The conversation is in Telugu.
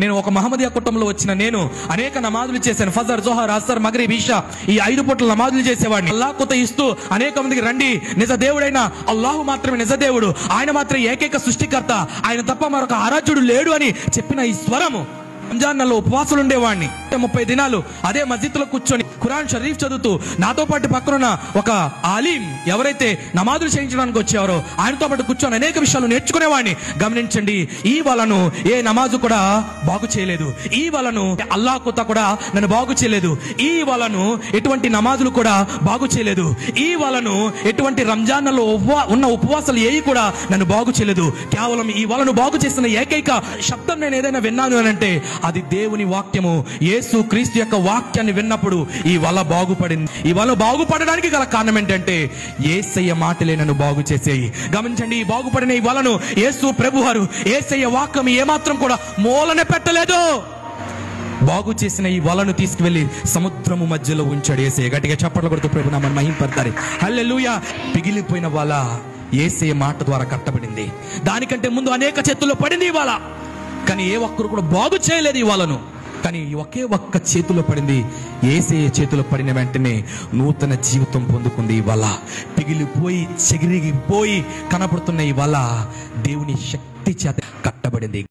నేను ఒక మహమ్మదియా కుటుంబంలో వచ్చిన నేను అనేక నమాజులు చేశాను. ఫజర్, జోహర్, అసర్, మగ్రిబ్, ఇషా ఈ 5 పూటల నమాజులు చేసేవాడిని. అల్లాహ్ కొత్త ఇస్తూ అనేక మందికి రండి, నిజ దేవుడైన అల్లాహు మాత్రమే నిజ దేవుడు, ఆయన మాత్రమే ఏకైక సృష్టికర్త, ఆయన తప్ప మరొక ఆరాధ్యుడు లేడు అని చెప్పిన ఈ స్వరము రంజాన్ నెలలో ఉపవాసాలు ఉండేవాడిని. 30 దినాలు అదే మస్జిద్ లో కూర్చొని ఖురాన్ షరీఫ్ చదువుతూ నాతో పాటు పక్కనున్న ఒక ఆలీం ఎవరైతే నమాజులు చేయించడానికి వచ్చేవారో ఆయనతో పాటు కూర్చొని అనేక విషయాలు నేర్చుకునేవాడిని. గమనించండి, ఈ వలను ఏ నమాజు కూడా బాగు చేయలేదు, ఈ వలను అల్లాహ్ కొత్త కూడా నన్ను బాగు చేయలేదు, ఈ వలను ఎటువంటి నమాజులు కూడా బాగు చేయలేదు, ఈ వలను ఎటువంటి రంజాన్ నెలలో ఉన్న ఉపవాసాలు ఏవి కూడా నన్ను బాగు చేయలేదు. కేవలం ఈ వలను బాగు చేసిన ఏకైక శబ్దం నేను ఏదైనా విన్నాను అని అంటే అది దేవుని వాక్యము, యేసు క్రీస్తు యొక్క వాక్యాన్ని విన్నప్పుడు ఈ వల బాగుపడింది. ఈ వల బాగుపడడానికి గల కారణం ఏంటంటే యేసయ్య మాటలే నన్ను బాగు చేసేయి. గమనించండి, ఈ బాగుపడిన ఈ వలను యేసు ప్రభువారు యేసయ్య వాక్యం ఏమాత్రం కూడా మూలన పెట్టలేదు. బాగు చేసిన ఈ వలను తీసుకువెళ్లి సముద్రము మధ్యలో ఉంచాడు యేసయ్య. గట్టిగా చప్పట్లు కొడుతూ ప్రభు నామమున మహిమపడతారు. హల్లెలూయా. పిగిలిపోయిన వల యేసయ్య మాట ద్వారా కట్టబడింది. దానికంటే ముందు అనేక చేతుల్లో పడింది ఈ వల, కానీ ఏ ఒక్కరు కూడా బాగు చేయలేదు ఈ వలను. కానీ ఒకే ఒక్క చేతిలో పడింది. యేసయ్య చేతిలో పడిన వెంటనే నూతన జీవితం పొందుకుంది ఈ వల. పిగిలిపోయి చెగిరిగిపోయి కనపడుతున్న ఈ వల దేవుని శక్తి చేత కట్టబడింది.